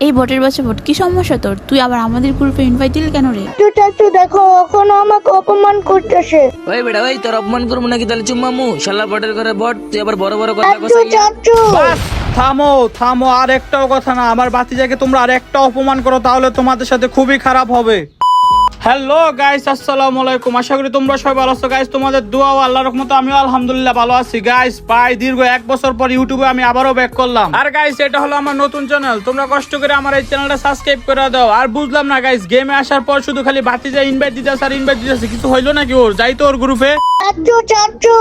এই বটের বাচ্চা বট, কি সমস্যা তোর? তুই আবার আমাদের গ্রুপে ইনভাইট দিলি কেন রে? চাচু দেখো এখনো আমাকে অপমান করতেছে। ওই বেটা ওই তোর অপমান করবো নাকি তাহলে চুম্মামু শালা বটের ঘরে বট তুই আবার বড় বড় কথা চাচু কইছিস চাচু বাস, থামো থামো, আর একটাও কথা না। আমার ভাতিজাকে তোমরা আর একটা অপমান করো তাহলে তোমাদের সাথে খুবই খারাপ হবে। হ্যালো গাইস, আসসালামু আলাইকুম। আশা করি তোমরা সবাই ভালো আছো গাইস। তোমাদের দোয়া ও আল্লাহর রহমতে আমিও আলহামদুলিল্লাহ ভালো আছি গাইস। প্রায় দীর্ঘ 1 বছর পর ইউটিউবে আমি আবারও ব্যাক করলাম। আর গাইস এটা হলো আমার নতুন চ্যানেল, তোমরা কষ্ট করে আমার এই চ্যানেলটা সাবস্ক্রাইব করে দাও। আর বুঝলাম না গাইস, গেমে আসার পর শুধু খালি ভাতিজা ইনভাইট দিতেছে আর ইনভাইট দিতেছে, কিছু হইলো নাকি ওর? যাই তো ওর গ্রুপে। চাচু চাচু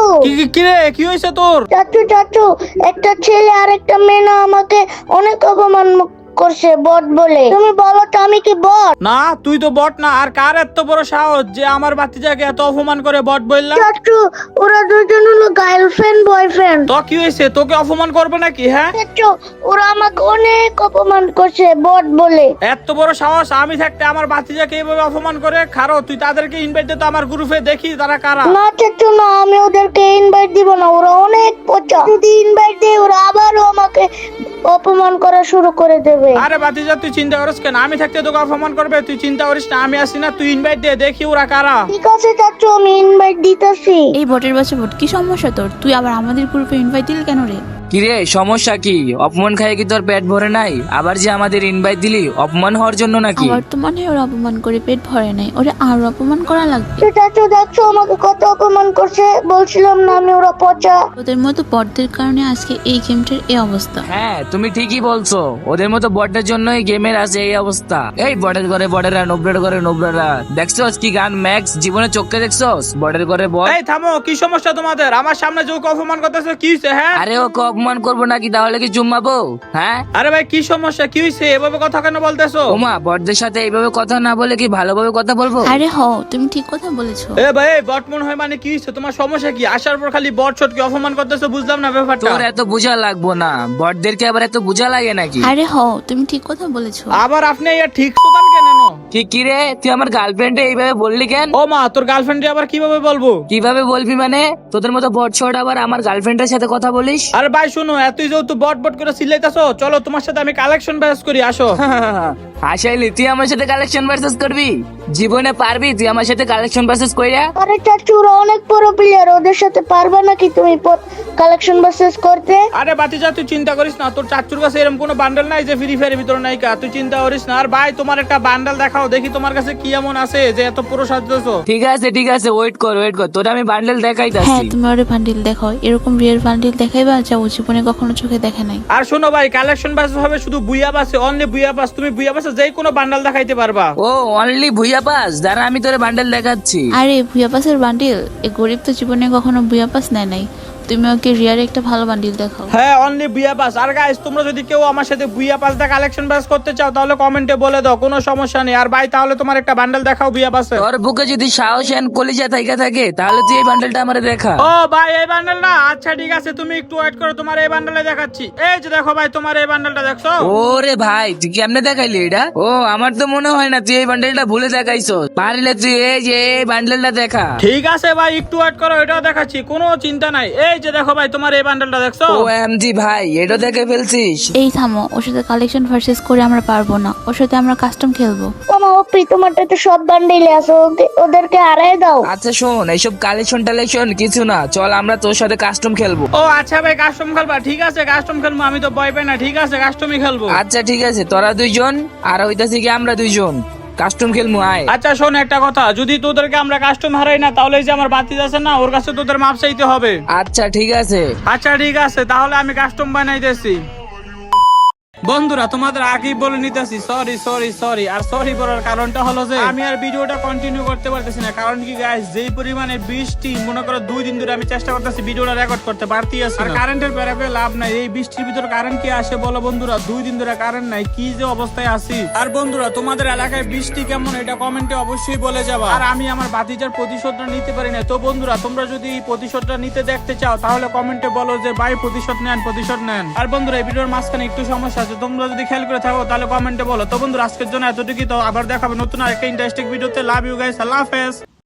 কি রে, কি হয়েছে তোর? চাচু চাচু একটা ছেলে আর একটা মেয়ে না আমাকে অনেক অপমান করছে বট বলে। তুমি বলো তো আমি কি বট? না তুই তো বট না। আর কার এত বড় সাহস যে আমার ভাতিজাকে এত অপমান করে বট বললা? চাচু ওরা দুজন হলো গার্লফ্রেন্ড বয়ফ্রেন্ড। তো কি হয়েছে, তোকে অপমান করবে নাকি? হ্যাঁ, চাচু ওরা আমাকে অনেক অপমান করছে বট বলে। এত বড় সাহস আমি থাকতে আমার ভাতিজাকে এইভাবে অপমান করে? খারো, তুই তাদেরকে ইনভাইট দে তো আমার গ্রুপে, দেখি তারা কারা। না চাচু না, আমি ওদেরকে ইনভাইট দিব না, ওরা অনেক পচা। যদি ইনভাইট দেই ওরা আবারও আমাকে অপমান করা শুরু করে দেবে। আরে ভাতিজা তুই চিন্তা করিস কেন? আমি থাকতে তোকে অপমান করবে? তুই চিন্তা করিস না, আমি আসি না, তুই ইনভাইট দে, দেখি ওরা কারা। ঠিক আছে চাচু আমি ইনভাইট দিতেছি। এই বটের বাচ্চা বট, কি সমস্যা তোর? তুই আবার আমাদের গ্রুপে ইনভাইট দিলি কেন রে? কিরে সমস্যা কি? অপমান খাই কি তোর পেট ভরে নাই? আবার যে আমাদের ইনভাইট দিলি অপমান হওয়ার জন্য নাকি? আমার তো মনে হয় ওরা অপমান করে পেট ভরে নাই, ওরা আরো অপমান করা লাগবে। চাচু দেখছো আমাকে কত অপমান করছে, বলছিলাম না আমি ওরা পচা। ওদের মতো বটদের কারণে আজকে এই গেমটার এই অবস্থা। হ্যাঁ তুমি ঠিকই বলছো, ওদের মতো বটের জন্যই গেমের আছে এই অবস্থা। এই বটের ঘরে বটেরা, নোবরের ঘরে নোবরেরা। দেখছোস কি গান ম্যাক্স, জীবনে চোখে দেখছোস বটের ঘরে বট? এই থামো, কি সমস্যা তোমাদের? আমার সামনে যে ওকে অপমান করতেছে, কি হয়েছে? হ্যাঁ, আরে ওকে অপমান করবো নাকি তাহলে কি চুম্মাবো? হ্যাঁ আরে ভাই কি সমস্যা, কি হয়েছে? এভাবে কথা কেন বলতেছো? ওমা, বটদের সাথে এইভাবে কথা না বলে কি ভালোভাবে কথা বলবো? আরে হ, তুমি ঠিক কথা বলেছো। এ ভাই বট মন হয় মানে কি হয়েছে? তোমার সমস্যা কি? আসার পর খালি বট ছটকে অপমান করতেছো, বুঝলাম না ব্যাপারটা। তোর এত বোঝা লাগবো না, বটদেরকে আবার এত বোঝা লাগে নাকি? আরে হ, তুমি ঠিক কথা বলেছো। আবার আপনি ইয়ার ঠিক সুদান কেন? কি রে, তুই আমার গার্লফ্রেন্ডে এইভাবে বললি কেন? ও মা, তোর গার্লফ্রেন্ড আবার কিভাবে বলবো? কিভাবে বলবি মানে? তোদের মতো বট ছড় আবার আমার গার্লফ্রেন্ডের সাথে কথা বলিস? আরে ভাই শুনো, এতই যেহেতু বট বট করে সিলাইতেছো, চলো তোমার সাথে আমি কালেকশন ব্যাস করি, আসো। আশাইলি তুই আমার সাথে কালেকশন ভার্সেস করবি? জীবনে পারবি তুই আমার সাথে কালেকশন ভার্সেস কইরা? আরে চাচু ওরা অনেক বড় প্লেয়ার, ওদের সাথে পারবে নাকি তুমি কালেকশন ভার্সেস করতে? আরে বাতিজা তুই চিন্তা করিস না, তোর চাচুর কাছে এরকম কোনো বান্ডেল নাই যে ফ্রি ফায়ারের ভিতরে নাই কা, তুই চিন্তা করিস না। আর ভাই তোমার একটা বান্ডেল দেখাও দেখি, তোমার কাছে কি এমন আছে যে এত পুরো সাজতেছো? ঠিক আছে ওয়েট কর তোর আমি বান্ডেল হ্যাঁ, দেখাইতাছি। তুমি ওরে বান্ডিল দেখাও, এরকম রিয়েল বান্ডিল দেখাইবা যা ও জীবনে কখনো চোখে দেখে নাই। আর শোনো ভাই, কালেকশন ব্যাস হবে শুধু বুইয়া পাসে, অনলি বুইয়া পাস। তুমি বুইয়া পাসে যেই কোনো বান্ডেল দেখাইতে পারবা। ও অনলি ভুইয়া পাস, দাঁড়া আমি তোরে বান্ডেল দেখাচ্ছি। আরে ভুয়া পাসের বান্ডিল? এই গরিব তো জীবনে কখনো ভুয়া পাস নেয় নাই, তুমি ওকে রিয়ার একটা ভালো বান্ডিল দেখাও। হ্যাঁ, অনলি বুইয়া পাস। আর গাইস তোমরা যদি কেউ আমার সাথে বুইয়া পাস দা কালেকশন ব্যাস করতে চাও তাহলে কমেন্টে বলে দাও, কোনো সমস্যা নেই। আর ভাই তাহলে তোমার একটা বান্ডেল দেখাও বুইয়া পাসে। তোর বুকে যদি সাহস এন্ড কলিজা থাইকা থাকে তাহলে তুই এই বান্ডেলটা আমারে দেখা। ও ভাই এই বান্ডেল না? আচ্ছা ঠিক আছে, তুমি একটু ওয়েট করো, তোমার এই বান্ডেলে দেখাচ্ছি। এই যে দেখো ভাই, তোমার এই বান্ডেলটা দেখছো? ওরে ভাই তুই কেমনে দেখাইলি এটা? ও আমার তো মনে হয় না তুই এই বান্ডেলটা ভুলে দেখাইছো, পারলে তুই এই যে এই বান্ডেলটা দেখা। ঠিক আছে ভাই, একটু ওয়েট করো, এটাও দেখাচ্ছি, কোনো চিন্তা নাই। এই যে দেখো ভাই, তোমার এই বান্ডেলটা দেখছো? ও এমজি ভাই, এটা দেখে ফেলছিস? এই থামো, ওর সাথে কালেকশন ভার্সেস করে আমরা পারবো না, ওর সাথে আমরা কাস্টম খেলবো। তোমার ওপি তোমারটা তো সব বান্ডেলে আছে, ওদেরকে হারাই দাও। আচ্ছা শোন, এইসব কালেকশন টালেকশন কিছু না, চল আমরা তোর সাথে কাস্টম খেলবো। ও আচ্ছা ভাই, কাস্টম খেলবা? ঠিক আছে কাস্টম খেলবো, আমি তো ভয় পাই না। ঠিক আছে কাস্টমই খেলবো। আচ্ছা ঠিক আছে, তোরা দুইজন আর হইতাছি কি আমরা দুইজন কাস্টম খেলবো, আয়। আচ্ছা শোন একটা কথা, যদি তোদেরকে আমরা কাস্টম হারাই না তাহলে এই যে আমার বাতিজ আছে না, ওর কাছে তোদের মাপ চাইতে হবে। আচ্ছা ঠিক আছে। আচ্ছা ঠিক আছে, তাহলে আমি কাস্টম বানাইতেছি। বন্ধুরা তোমাদের আগেই বলে নিতেছি সরি। আর সরি বলার কারণটা হলো যে আমি আর ভিডিওটা কন্টিনিউ করতে পারতেছি না। কারণ কি গাইস, যেই পরিমাণে বৃষ্টি, মনে করো 2 দিন ধরে আমি চেষ্টা করতেছি ভিডিওটা রেকর্ড করতে পারতি আছি, আর কারেন্টের বেড়াবে লাভ নাই। এই বৃষ্টির ভিতর কারেন্ট কি আসে বলো বন্ধুরা? 2 দিন ধরে কারেন্ট নাই, কি যে অবস্থায় আছি। আর বন্ধুরা তোমাদের এলাকায় বৃষ্টি কেমন এটা কমেন্টে অবশ্যই বলে যাবা। আর আমি আমার বাতিজার প্রতিশোধটা নিতে পারি না। তো বন্ধুরা তোমরা যদি এই প্রতিশোধটা নিতে দেখতে চাও তাহলে কমেন্টে বলো যে ভাই প্রতিশোধ নেন। আর বন্ধুরা এই ভিডিওর মাঝখানে একটু সমস্যা আছে, তোমরা যদি খেয়াল করে থাকো তাহলে কমেন্টে বলো। তো বন্ধুরা আজকের জন্য এতটুকুই, তো আবার দেখাবো নতুন আরেকটা ইন্টারেস্টিং ভিডিওতে। লাভ ইউ গাইস, আল্লাহ হাফেজ।